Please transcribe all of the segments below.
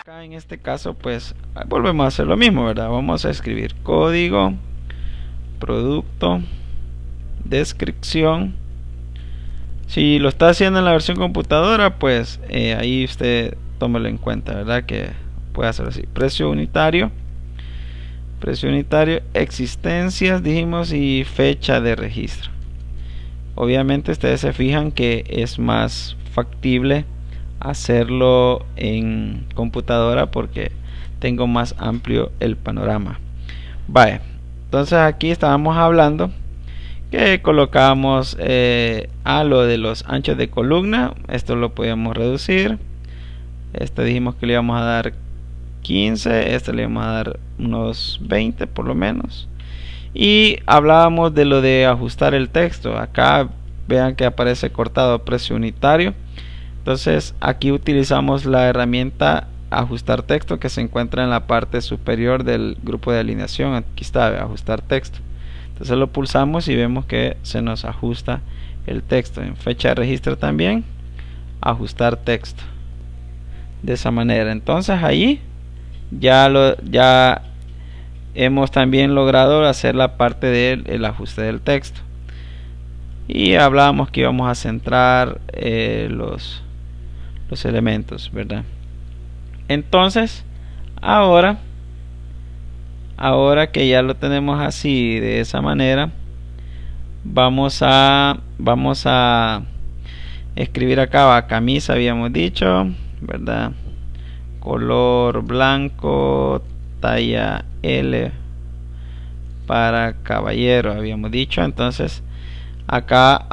Acá en este caso pues volvemos a hacer lo mismo, ¿verdad? Vamos a escribir código, producto, descripción. Si lo está haciendo en la versión computadora, pues ahí usted tómelo en cuenta, ¿verdad? Que puede hacer así: precio unitario, existencias, dijimos, y fecha de registro. Obviamente ustedes se fijan que es más factible hacerlo en computadora porque tengo más amplio el panorama. Vale, entonces aquí estábamos hablando que colocamos a lo de los anchos de columna. Esto lo podíamos reducir. Este dijimos que le íbamos a dar 15, este le íbamos a dar unos 20 por lo menos. Y hablábamos de lo de ajustar el texto. Acá vean que aparece cortado precio unitario. Entonces aquí utilizamos la herramienta ajustar texto que se encuentra en la parte superior del grupo de alineación. Aquí está, ajustar texto. Entonces lo pulsamos y vemos que se nos ajusta el texto. En fecha de registro también, ajustar texto. De esa manera. Entonces ahí ya hemos también logrado hacer la parte del ajuste del texto. Y hablábamos que íbamos a centrar los elementos, ¿verdad? Entonces ahora que ya lo tenemos así, de esa manera, vamos a escribir acá camisa, habíamos dicho, ¿verdad? Color blanco, talla L para caballero, habíamos dicho. Entonces acá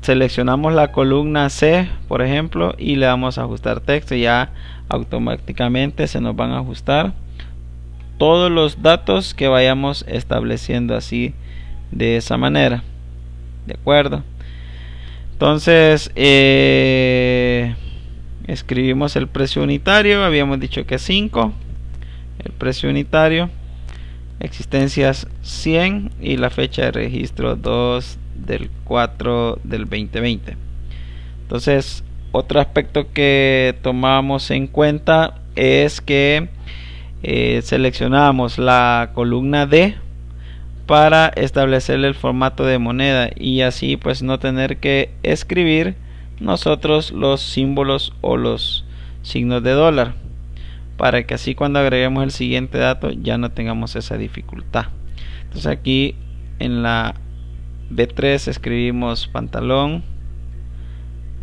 seleccionamos la columna C, por ejemplo, y le damos a ajustar texto. Ya automáticamente se nos van a ajustar todos los datos que vayamos estableciendo así, de esa manera. De acuerdo. Entonces escribimos el precio unitario, habíamos dicho que 5, el precio unitario, existencias 100 y la fecha de registro 2 del 4 del 2020. Entonces otro aspecto que tomamos en cuenta es que seleccionamos la columna D para establecer el formato de moneda y así pues no tener que escribir nosotros los símbolos o los signos de dólar, para que así cuando agreguemos el siguiente dato ya no tengamos esa dificultad. Entonces aquí en la B3 escribimos pantalón,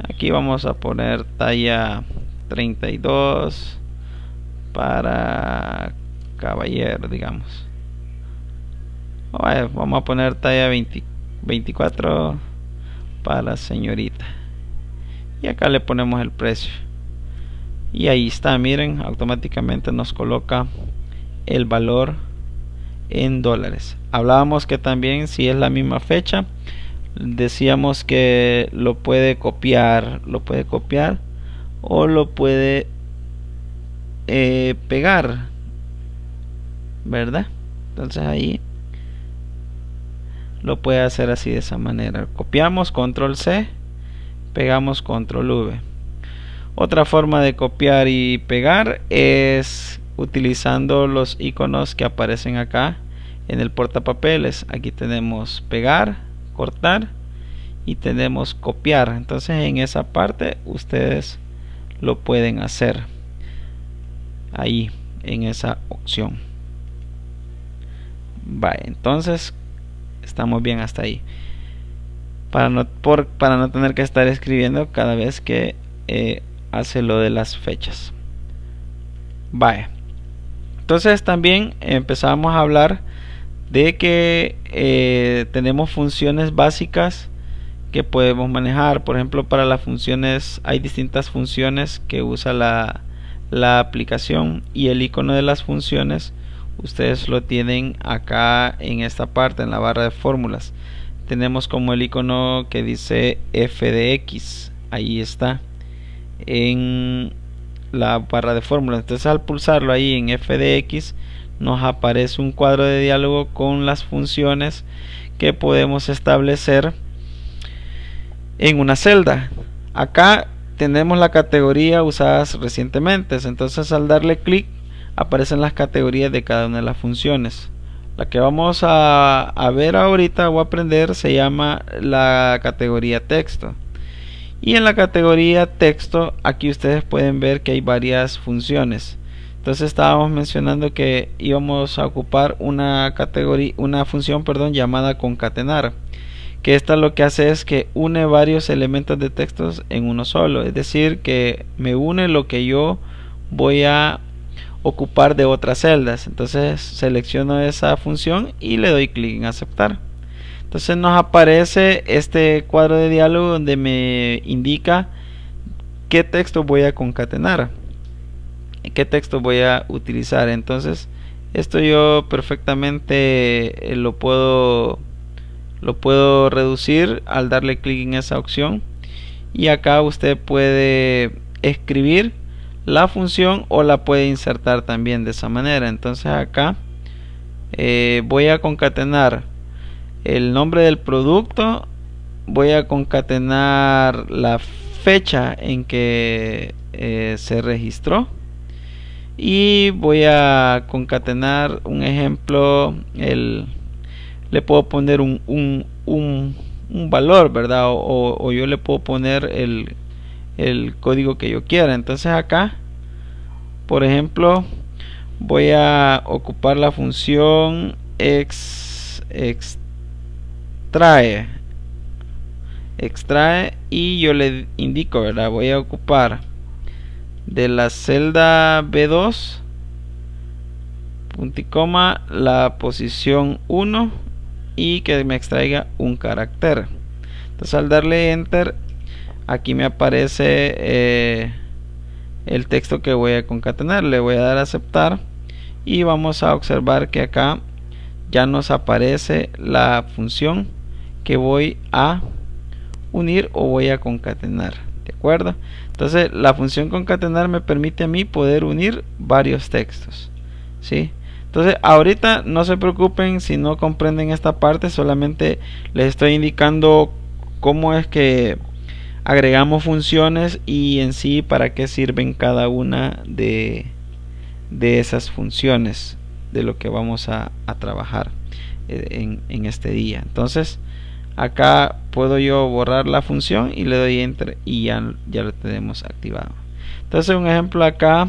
aquí vamos a poner talla 32 para caballero, digamos. Vamos a poner talla 24 para señorita, y acá le ponemos el precio y ahí está, miren, automáticamente nos coloca el valor en dólares. Hablábamos que también, si es la misma fecha, decíamos que lo puede copiar o lo puede pegar, ¿verdad? Entonces ahí lo puede hacer así, de esa manera. Copiamos, control C, pegamos, control V. Otra forma de copiar y pegar es utilizando los iconos que aparecen acá en el portapapeles. Aquí tenemos pegar, cortar y tenemos copiar. Entonces en esa parte ustedes lo pueden hacer ahí en esa opción. Vale, entonces estamos bien hasta ahí, para no tener que estar escribiendo cada vez que hace lo de las fechas. Vale, entonces también empezamos a hablar de que tenemos funciones básicas que podemos manejar. Por ejemplo, para las funciones hay distintas funciones que usa la aplicación, y el icono de las funciones ustedes lo tienen acá en esta parte, en la barra de fórmulas. Tenemos como el icono que dice f de x, ahí está en la barra de fórmulas. Entonces al pulsarlo ahí en f de x nos aparece un cuadro de diálogo con las funciones que podemos establecer en una celda. Acá tenemos la categoría usadas recientemente. Entonces al darle clic aparecen las categorías de cada una de las funciones. La que vamos a ver ahorita o aprender se llama la categoría texto. Y en la categoría texto aquí ustedes pueden ver que hay varias funciones. Entonces estábamos mencionando que íbamos a ocupar una función llamada concatenar, que esta lo que hace es que une varios elementos de textos en uno solo, es decir, que me une lo que yo voy a ocupar de otras celdas. Entonces selecciono esa función y le doy clic en aceptar. Entonces nos aparece este cuadro de diálogo donde me indica qué texto voy a concatenar, qué texto voy a utilizar. Entonces esto yo perfectamente lo puedo reducir al darle clic en esa opción, y acá usted puede escribir la función o la puede insertar también de esa manera. Entonces acá voy a concatenar el nombre del producto, voy a concatenar la fecha en que se registró, y voy a concatenar un ejemplo, le puedo poner un valor, ¿verdad? O yo le puedo poner el código que yo quiera. Entonces acá, por ejemplo, voy a ocupar la función extrae, y yo le indico, ¿verdad? Voy a ocupar de la celda B2 punto y coma la posición 1 y que me extraiga un carácter. Entonces al darle enter aquí me aparece el texto que voy a concatenar. Le voy a dar a aceptar y vamos a observar que acá ya nos aparece la función que voy a unir o voy a concatenar, ¿de acuerdo? Entonces la función concatenar me permite a mí poder unir varios textos, ¿sí? Entonces ahorita no se preocupen si no comprenden esta parte, solamente les estoy indicando cómo es que agregamos funciones y en sí para qué sirven cada una de esas funciones de lo que vamos a trabajar en este día. Entonces acá puedo yo borrar la función y le doy enter y ya lo tenemos activado. Entonces un ejemplo, acá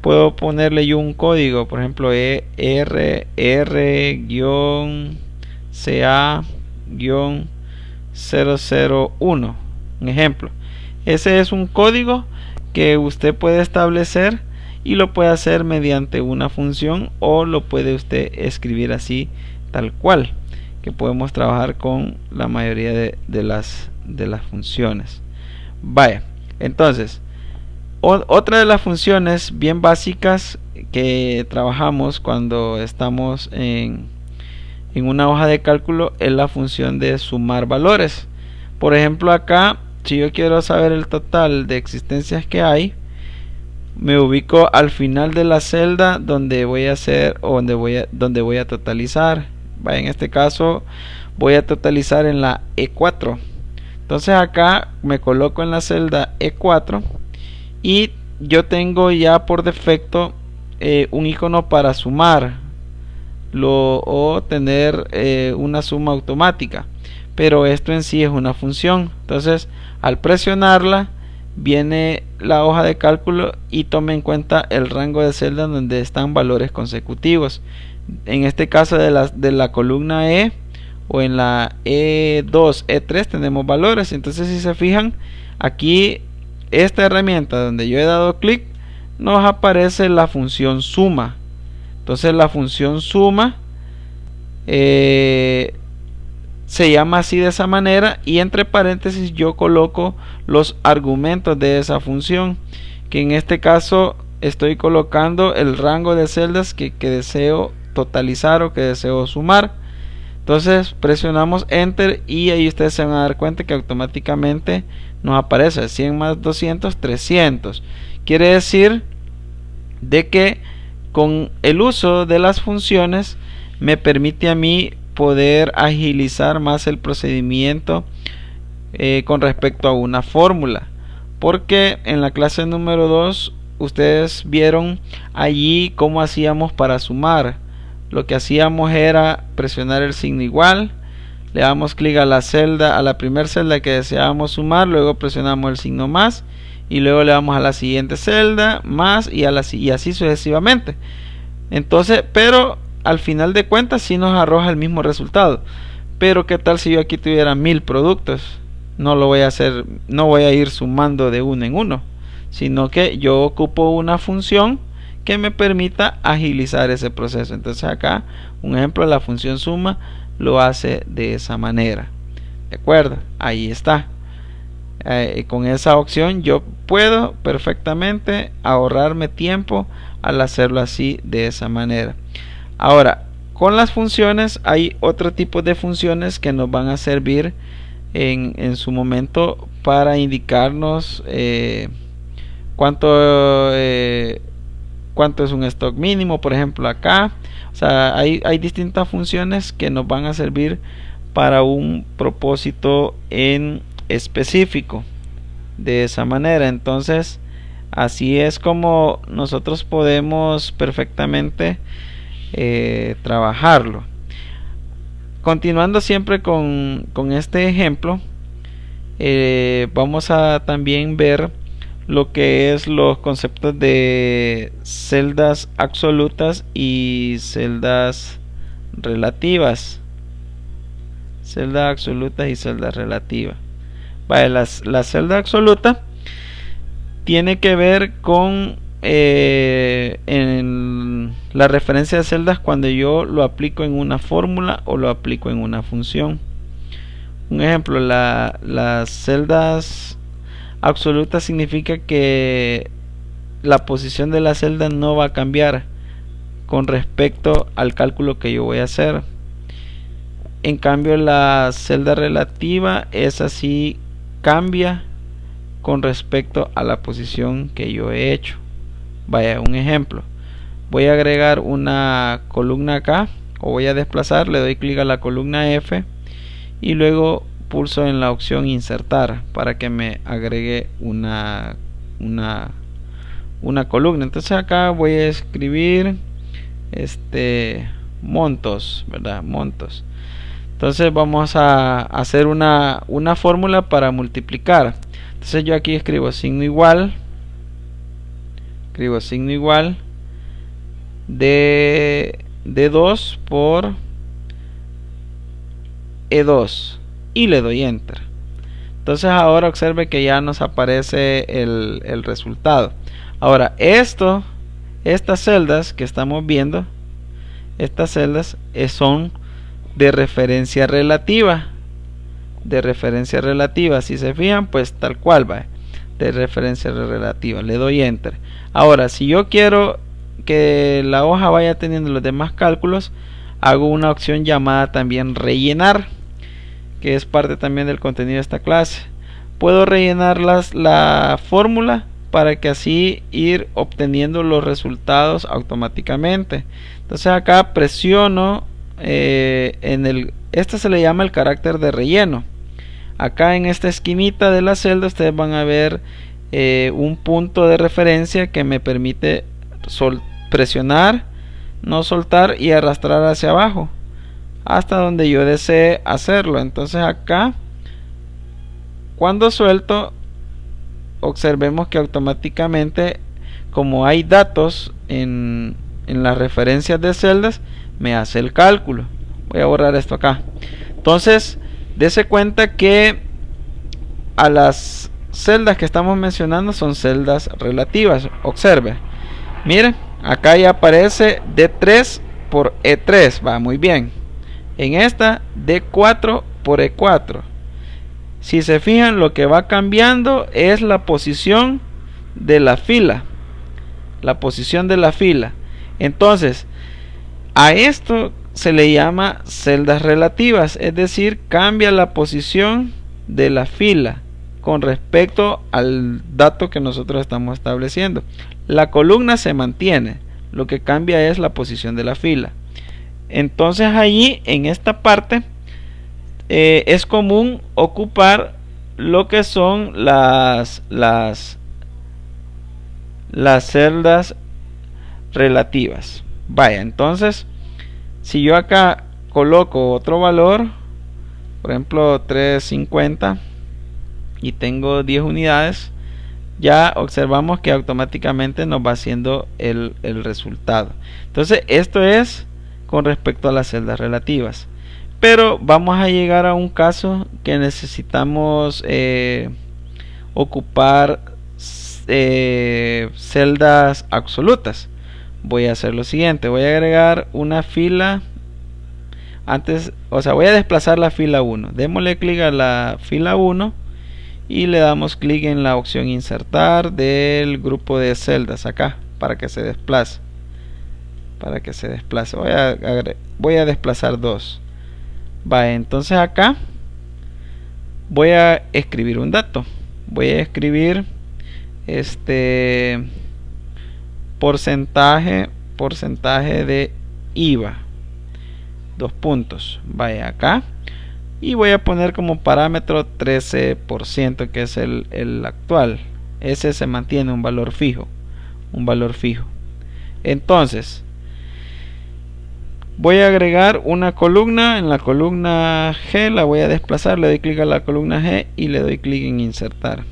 puedo ponerle yo un código, por ejemplo ERR-CA-001, un ejemplo. Ese es un código que usted puede establecer y lo puede hacer mediante una función, o lo puede usted escribir así tal cual, que podemos trabajar con la mayoría de las funciones. Vaya, entonces otra de las funciones bien básicas que trabajamos cuando estamos en una hoja de cálculo es la función de sumar valores. Por ejemplo, acá si yo quiero saber el total de existencias que hay, me ubico al final de la celda donde voy a hacer o donde voy a totalizar. En este caso voy a totalizar en la E4. Entonces acá me coloco en la celda E4 y yo tengo ya por defecto un icono para sumar o tener una suma automática, pero esto en sí es una función. Entonces al presionarla viene la hoja de cálculo y tome en cuenta el rango de celdas donde están valores consecutivos. En este caso de la columna E o en la E2, E3 tenemos valores. Entonces si se fijan, aquí esta herramienta donde yo he dado clic nos aparece la función suma. Entonces la función suma se llama así de esa manera, y entre paréntesis yo coloco los argumentos de esa función, que en este caso estoy colocando el rango de celdas que deseo totalizar o que deseo sumar. Entonces presionamos enter y ahí ustedes se van a dar cuenta que automáticamente nos aparece 100 más 200, 300. Quiere decir de que con el uso de las funciones me permite a mí poder agilizar más el procedimiento con respecto a una fórmula. porque en la clase número 2 ustedes vieron allí cómo hacíamos para sumar. Lo que hacíamos era presionar el signo igual, le damos clic a la celda, a la primera celda que deseábamos sumar, luego presionamos el signo más y luego le damos a la siguiente celda más y así sucesivamente. Entonces, pero al final de cuentas sí nos arroja el mismo resultado. Pero qué tal si yo aquí tuviera 1000 productos, no lo voy a hacer, no voy a ir sumando de uno en uno, sino que yo ocupo una función que me permita agilizar ese proceso. Entonces acá un ejemplo, la función suma lo hace de esa manera. De acuerdo, ahí está. Con esa opción yo puedo perfectamente ahorrarme tiempo al hacerlo así, de esa manera. Ahora, con las funciones hay otro tipo de funciones que nos van a servir en su momento para indicarnos cuánto es un stock mínimo, por ejemplo acá. O sea, hay distintas funciones que nos van a servir para un propósito en específico, de esa manera. Entonces así es como nosotros podemos perfectamente trabajarlo. Continuando siempre con este ejemplo, vamos a también ver lo que es los conceptos de celdas absolutas y celdas relativas. Celdas absolutas y celdas relativas. Vale, la celda absoluta tiene que ver con en la referencia de celdas cuando yo lo aplico en una fórmula o lo aplico en una función. Un ejemplo, las celdas absolutas significa que la posición de la celda no va a cambiar con respecto al cálculo que yo voy a hacer. En cambio, la celda relativa es así, cambia con respecto a la posición que yo he hecho. Vaya, un ejemplo, voy a agregar una columna acá, o voy a desplazar, le doy clic a la columna F y luego pulso en la opción insertar para que me agregue una columna. Entonces acá voy a escribir montos, ¿verdad? Montos. Entonces vamos a hacer una fórmula para multiplicar. Entonces yo aquí escribo signo igual de 2 por E2 y le doy enter. Entonces ahora observe que ya nos aparece el resultado. Ahora estas celdas que estamos viendo, estas celdas son de referencia relativa. Si se fijan, pues tal cual va, de referencia relativa. Le doy enter. Ahora, si yo quiero que la hoja vaya teniendo los demás cálculos, hago una opción llamada también rellenar, que es parte también del contenido de esta clase. Puedo rellenar la fórmula para que así ir obteniendo los resultados automáticamente. Entonces acá presiono este se le llama el carácter de relleno. Acá en esta esquinita de la celda ustedes van a ver un punto de referencia que me permite presionar, no soltar y arrastrar hacia abajo hasta donde yo desee hacerlo. Entonces acá cuando suelto, observemos que automáticamente, como hay datos en las referencias de celdas, me hace el cálculo. Voy a borrar esto acá. Entonces dese cuenta que a las celdas que estamos mencionando son celdas relativas. Observe, miren, acá ya aparece D3 por E3, va muy bien. En esta D4 por E4. Si se fijan, lo que va cambiando es la posición de la fila. Entonces a esto se le llama celdas relativas, es decir, cambia la posición de la fila con respecto al dato que nosotros estamos estableciendo. La columna se mantiene, lo que cambia es la posición de la fila. Entonces allí en esta parte es común ocupar lo que son las celdas relativas. Vaya, entonces si yo acá coloco otro valor, por ejemplo 350, y tengo 10 unidades, ya observamos que automáticamente nos va haciendo el resultado. Entonces esto es con respecto a las celdas relativas, pero vamos a llegar a un caso que necesitamos ocupar celdas absolutas. Voy a hacer lo siguiente, voy a agregar una fila antes, o sea, voy a desplazar la fila 1. Démosle clic a la fila 1 y le damos clic en la opción insertar del grupo de celdas acá para que se desplace. Voy a desplazar 2. Vale, entonces acá voy a escribir un dato. Voy a escribir porcentaje de IVA, 2 puntos. Vaya acá y voy a poner como parámetro 13%, que es el actual. Ese se mantiene un valor fijo, entonces voy a agregar una columna. En la columna G la voy a desplazar, le doy clic a la columna G y le doy clic en insertar.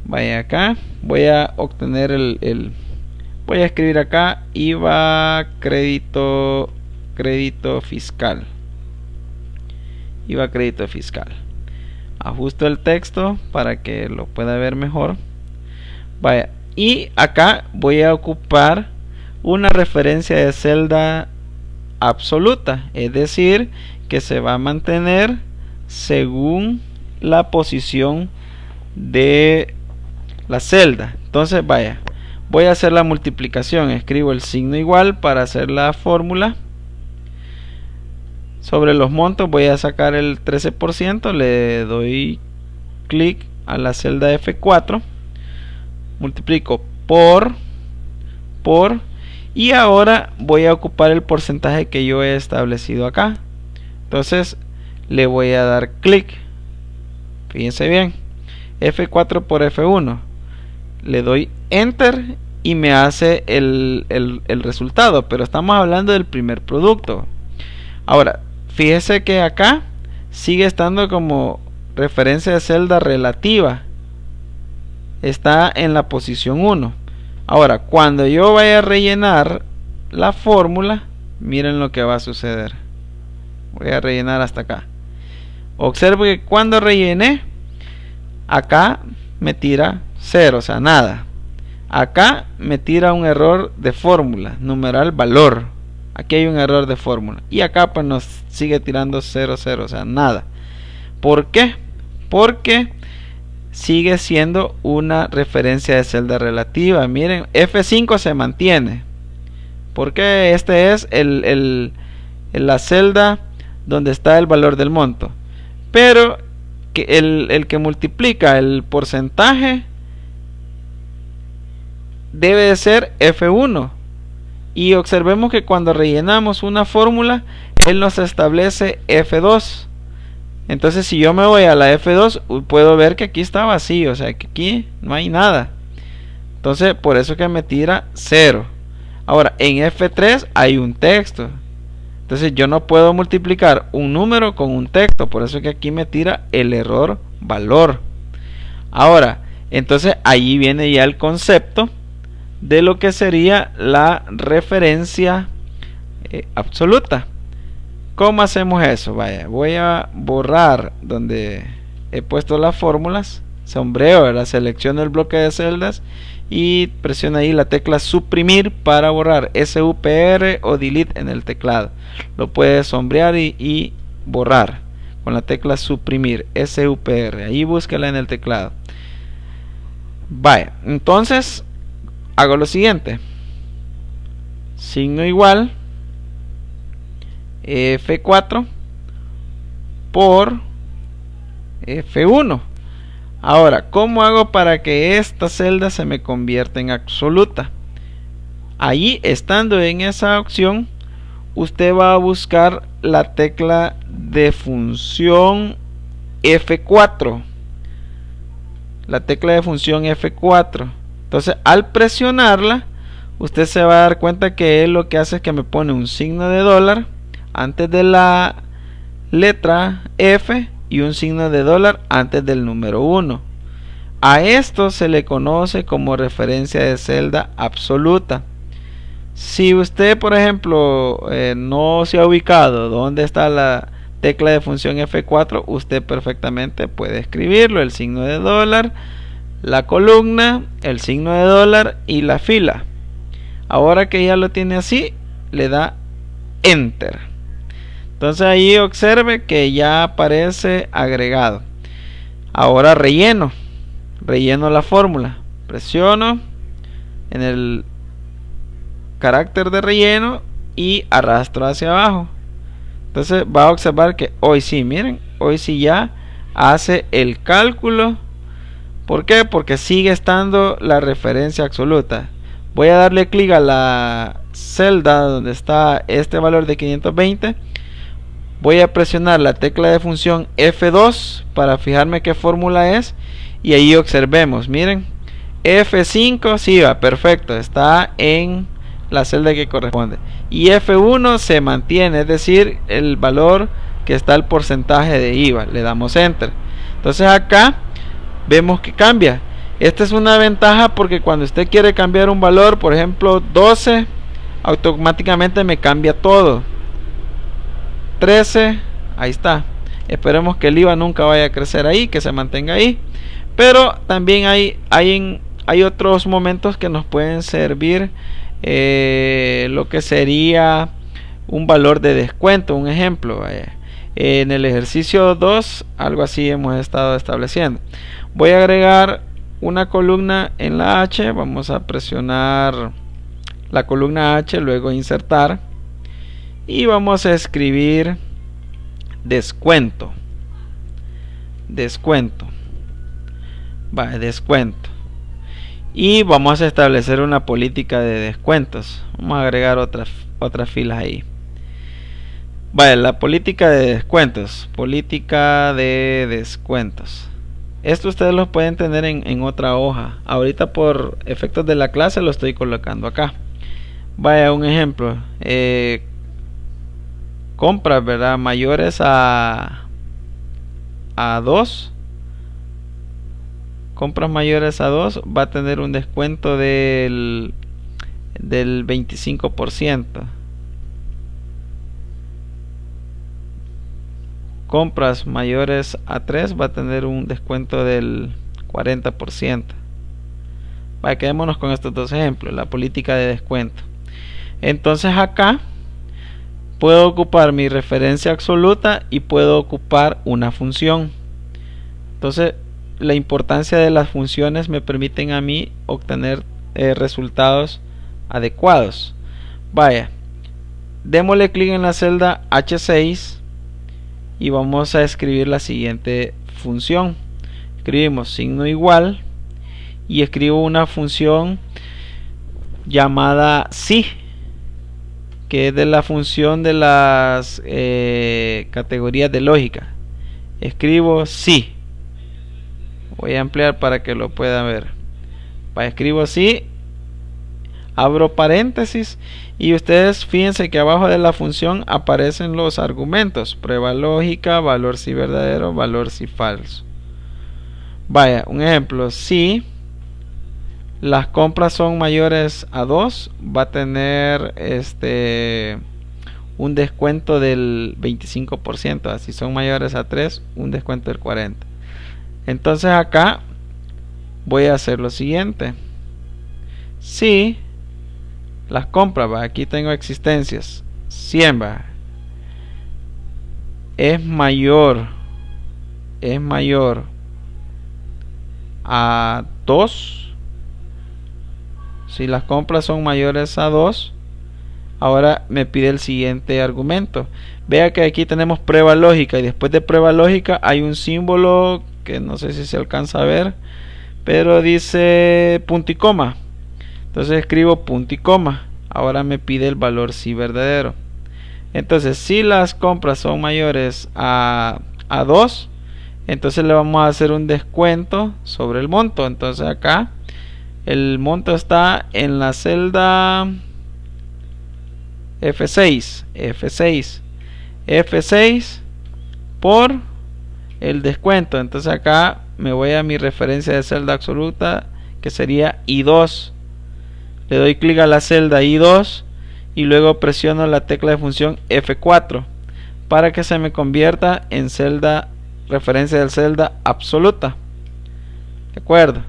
Vaya acá, voy a obtener voy a escribir acá IVA crédito fiscal. IVA crédito fiscal. Ajusto el texto para que lo pueda ver mejor. Vaya, y acá voy a ocupar una referencia de celda absoluta, es decir, que se va a mantener según la posición de la celda. Entonces vaya, voy a hacer la multiplicación, escribo el signo igual para hacer la fórmula. Sobre los montos voy a sacar el 13%, le doy clic a la celda F4, multiplico por, y ahora voy a ocupar el porcentaje que yo he establecido acá. Entonces le voy a dar clic, fíjense bien, F4 por F1, le doy enter y me hace el resultado, pero estamos hablando del primer producto. Ahora fíjese que acá sigue estando como referencia de celda relativa, está en la posición 1. Ahora cuando yo vaya a rellenar la fórmula, miren lo que va a suceder. Voy a rellenar hasta acá. Observe que cuando rellené, acá me tira 0, o sea, nada. Acá me tira un error de fórmula, numeral valor. Aquí hay un error de fórmula. Y acá pues nos sigue tirando 0, 0, o sea, nada. ¿Por qué? Porque sigue siendo una referencia de celda relativa. Miren, F5 se mantiene. Porque este es la celda donde está el valor del monto. Pero el que multiplica el porcentaje debe de ser F1. Y observemos que cuando rellenamos una fórmula, él nos establece F2. Entonces si yo me voy a la F2, puedo ver que aquí está vacío, o sea que aquí no hay nada. Entonces por eso que me tira 0. Ahora en F3 hay un texto. Entonces yo no puedo multiplicar un número con un texto, por eso que aquí me tira el error valor. Ahora, entonces ahí viene ya el concepto de lo que sería la referencia absoluta. ¿Cómo hacemos eso? Vaya, voy a borrar donde he puesto las fórmulas, sombreo, la selecciono el bloque de celdas y presiono ahí la tecla suprimir para borrar, SUPR o delete en el teclado. Lo puedes sombrear y borrar con la tecla suprimir, SUPR, ahí búsquela en el teclado. Vaya, entonces hago lo siguiente, signo igual, F4 por F1. Ahora, ¿cómo hago para que esta celda se me convierta en absoluta? Allí, estando en esa opción, usted va a buscar la tecla de función F4. la tecla de función F4. Entonces al presionarla, usted se va a dar cuenta que él lo que hace es que me pone un signo de dólar antes de la letra F y un signo de dólar antes del número 1. A esto se le conoce como referencia de celda absoluta. Si usted, por ejemplo, no se ha ubicado dónde está la tecla de función F4, usted perfectamente puede escribirlo: el signo de dólar, la columna, el signo de dólar y la fila. Ahora que ya lo tiene así, le da Enter. Entonces ahí observe que ya aparece agregado. Ahora relleno la fórmula, presiono en el carácter de relleno y arrastro hacia abajo. Entonces va a observar que hoy sí, miren, hoy sí ya hace el cálculo. ¿Por qué? Porque sigue estando la referencia absoluta. Voy a darle clic a la celda donde está este valor de 520. Voy a presionar la tecla de función F2 para fijarme qué fórmula es. Y ahí observemos, miren, F5, sí va, perfecto, está en la celda que corresponde. Y F1 se mantiene, es decir, el valor que está el porcentaje de IVA. Le damos Enter. Entonces acá vemos que cambia. Esta es una ventaja porque cuando usted quiere cambiar un valor, por ejemplo 12, automáticamente me cambia todo. 13, ahí está. Esperemos que el IVA nunca vaya a crecer ahí, que se mantenga ahí. Pero también hay otros momentos que nos pueden servir lo que sería un valor de descuento. Un ejemplo, en el ejercicio 2 algo así hemos estado estableciendo. Voy a agregar una columna en la H. Vamos a presionar la columna H, luego insertar y vamos a escribir descuento. Descuento y vamos a establecer una política de descuentos. Vamos a agregar otras filas ahí. La política de descuentos. Esto ustedes lo pueden tener en otra hoja. Ahorita por efectos de la clase lo estoy colocando acá. Un ejemplo, compras, ¿verdad?, mayores a 2. Compras mayores a 2 va a tener un descuento del 25%. Compras mayores a 3 va a tener un descuento del 40%. Quedémonos con estos dos ejemplos, la política de descuento. Entonces acá puedo ocupar mi referencia absoluta y puedo ocupar una función. Entonces la importancia de las funciones me permiten a mí obtener resultados adecuados. Démosle clic en la celda H6 y vamos a escribir la siguiente función. Escribimos signo igual y escribo una función llamada si, que es de la función de las categorías de lógica. Escribo si. Voy a ampliar para que lo puedan ver. Escribo si, abro paréntesis y ustedes fíjense que abajo de la función aparecen los argumentos: prueba lógica, valor si verdadero, valor si falso. Un ejemplo, si las compras son mayores a 2, va a tener un descuento del 25%. Si son mayores a 3, un descuento del 40%. Entonces acá voy a hacer lo siguiente: si las compras, aquí tengo existencias, 100 es mayor a 2. Si las compras son mayores a 2, ahora me pide el siguiente argumento. Vea que aquí tenemos prueba lógica y después de prueba lógica hay un símbolo que no sé si se alcanza a ver, pero dice punto y coma. Entonces escribo punto y coma. Ahora me pide el valor si verdadero. Entonces si las compras son mayores a 2, entonces le vamos a hacer un descuento sobre el monto. Entonces acá el monto está en la celda F6 por el descuento. Entonces acá me voy a mi referencia de celda absoluta, que sería I2. Le doy clic a la celda I2 y luego presiono la tecla de función F4 para que se me convierta en celda referencia de celda absoluta. De acuerdo.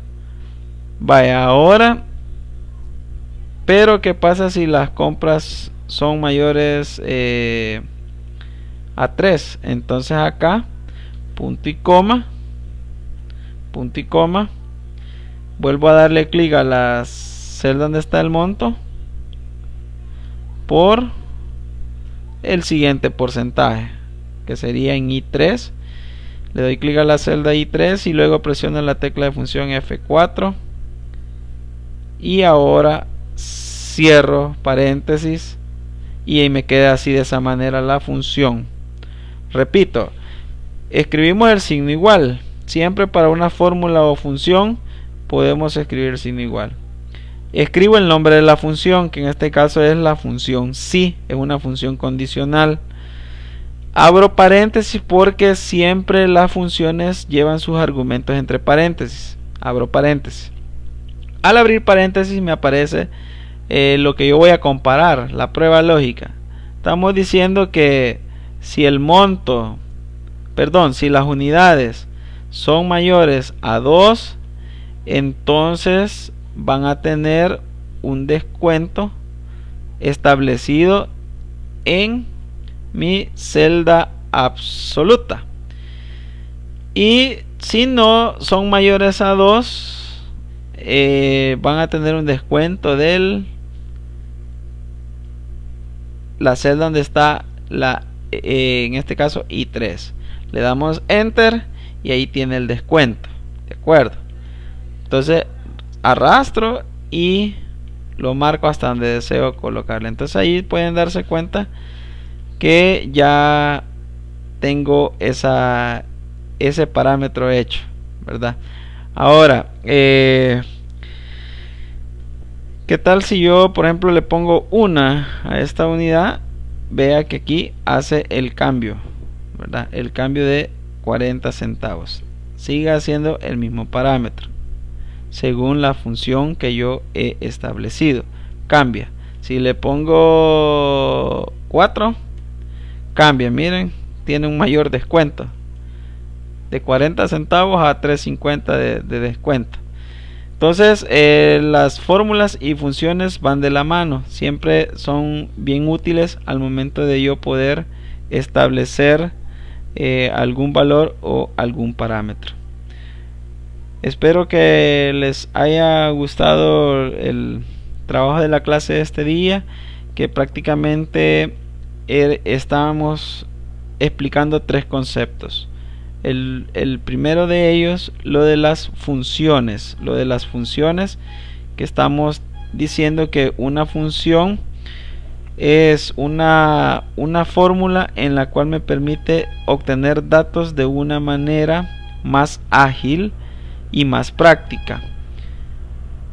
Vaya, ahora, pero ¿qué pasa si las compras son mayores a 3? Entonces acá punto y coma, vuelvo a darle clic a la celda donde está el monto por el siguiente porcentaje, que sería en I3. Le doy clic a la celda I3 y luego presiono la tecla de función F4 y ahora cierro paréntesis y ahí me queda así, de esa manera, la función. Repito, escribimos el signo igual. Siempre para una fórmula o función podemos escribir el signo igual. Escribo el nombre de la función, que en este caso es la función si, es una función condicional. Abro paréntesis porque siempre las funciones llevan sus argumentos entre paréntesis. Abro paréntesis. Al abrir paréntesis me aparece lo que yo voy a comparar, la prueba lógica. Estamos diciendo que si el monto, si las unidades son mayores a 2, entonces van a tener un descuento establecido en mi celda absoluta. Y si no son mayores a 2, van a tener un descuento de la celda donde está en este caso I3. Le damos enter y ahí tiene el descuento. De acuerdo. Entonces arrastro y lo marco hasta donde deseo colocarle. Entonces ahí pueden darse cuenta que ya tengo ese parámetro hecho, ¿verdad? Ahora, ¿qué tal si yo, por ejemplo, le pongo 1 a esta unidad? Vea que aquí hace el cambio, ¿verdad? El cambio de 40 centavos. Sigue haciendo el mismo parámetro según la función que yo he establecido. Cambia. Si le pongo 4, cambia. Miren, tiene un mayor descuento de 40 centavos a 3.50 de descuento. Entonces las fórmulas y funciones van de la mano, siempre son bien útiles al momento de yo poder establecer algún valor o algún parámetro. Espero que les haya gustado el trabajo de la clase de este día, que prácticamente estábamos explicando 3 conceptos. El primero de ellos, lo de las funciones, que estamos diciendo que una función es una fórmula en la cual me permite obtener datos de una manera más ágil y más práctica,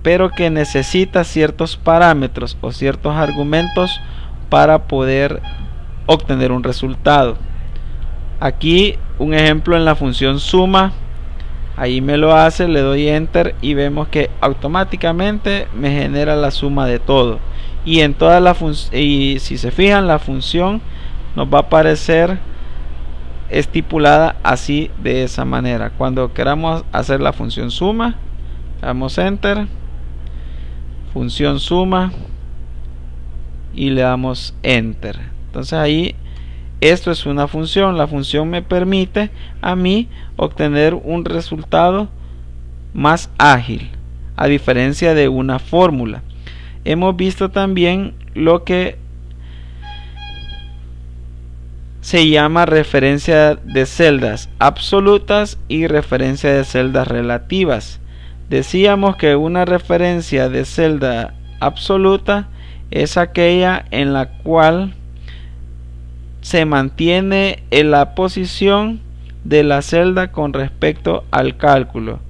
pero que necesita ciertos parámetros o ciertos argumentos para poder obtener un resultado. Aquí un ejemplo en la función suma, ahí me lo hace, le doy enter y vemos que automáticamente me genera la suma de todo, y en todas las y si se fijan, la función nos va a aparecer estipulada así, de esa manera. Cuando queramos hacer la función suma, damos enter, función suma, y le damos enter. Entonces ahí, esto es una función. La función me permite a mí obtener un resultado más ágil, a diferencia de una fórmula. Hemos visto también lo que se llama referencia de celdas absolutas y referencia de celdas relativas. Decíamos que una referencia de celda absoluta es aquella en la cual se mantiene en la posición de la celda con respecto al cálculo.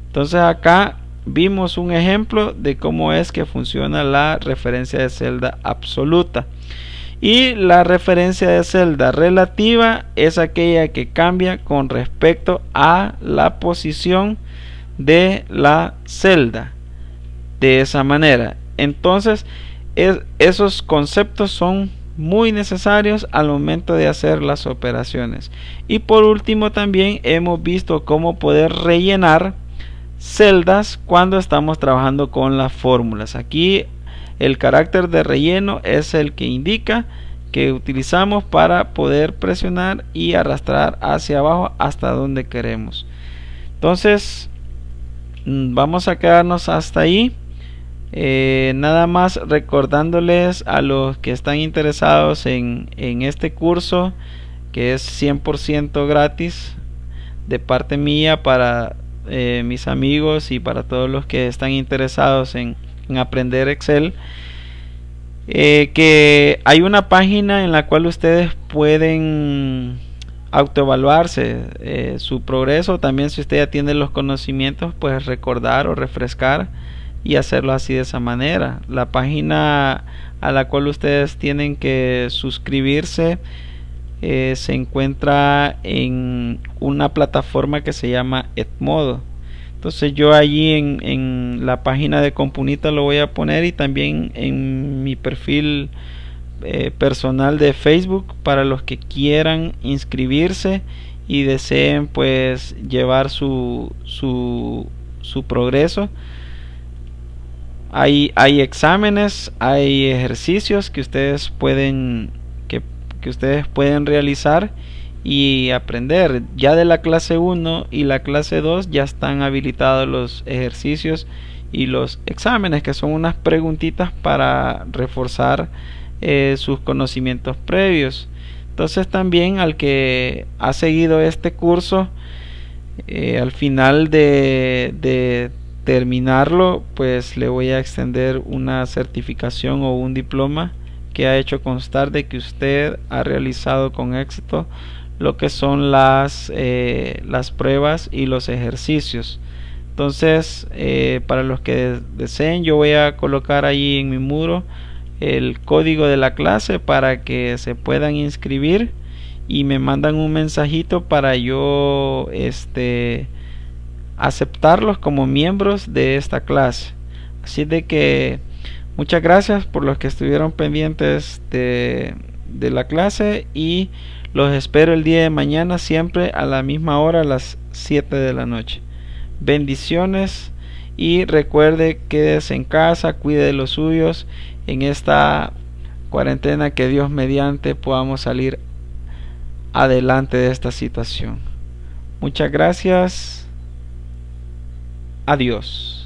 Entonces acá vimos un ejemplo de cómo es que funciona la referencia de celda absoluta. Y la referencia de celda relativa es aquella que cambia con respecto a la posición de la celda. De esa manera. Entonces, esos conceptos son muy necesarios al momento de hacer las operaciones. Y por último, también hemos visto cómo poder rellenar celdas cuando estamos trabajando con las fórmulas. Aquí el carácter de relleno es el que indica que utilizamos para poder presionar y arrastrar hacia abajo hasta donde queremos. Entonces vamos a quedarnos hasta ahí. Nada más recordándoles a los que están interesados en este curso, que es 100% gratis de parte mía para mis amigos y para todos los que están interesados en aprender Excel, que hay una página en la cual ustedes pueden autoevaluarse su progreso. También, si usted ya tiene los conocimientos, pues recordar o refrescar y hacerlo así, de esa manera. La página a la cual ustedes tienen que suscribirse se encuentra en una plataforma que se llama Edmodo. Entonces yo allí en la página de Compunita lo voy a poner, y también en mi perfil personal de Facebook, para los que quieran inscribirse y deseen pues llevar su progreso. Hay exámenes, hay ejercicios que ustedes pueden que ustedes pueden realizar y aprender. Ya de la clase 1 y la clase 2 ya están habilitados los ejercicios y los exámenes, que son unas preguntitas para reforzar sus conocimientos previos. Entonces, también al que ha seguido este curso, al final de terminarlo, pues le voy a extender una certificación o un diploma que ha hecho constar de que usted ha realizado con éxito lo que son las pruebas y los ejercicios. Entonces, para los que deseen, yo voy a colocar ahí en mi muro el código de la clase para que se puedan inscribir, y me mandan un mensajito para yo aceptarlos como miembros de esta clase. Así de que muchas gracias por los que estuvieron pendientes de la clase, y los espero el día de mañana, siempre a la misma hora, a las 7 de la noche. Bendiciones, y recuerde, quédese en casa, cuide de los suyos en esta cuarentena, que Dios mediante podamos salir adelante de esta situación. Muchas gracias. Adiós.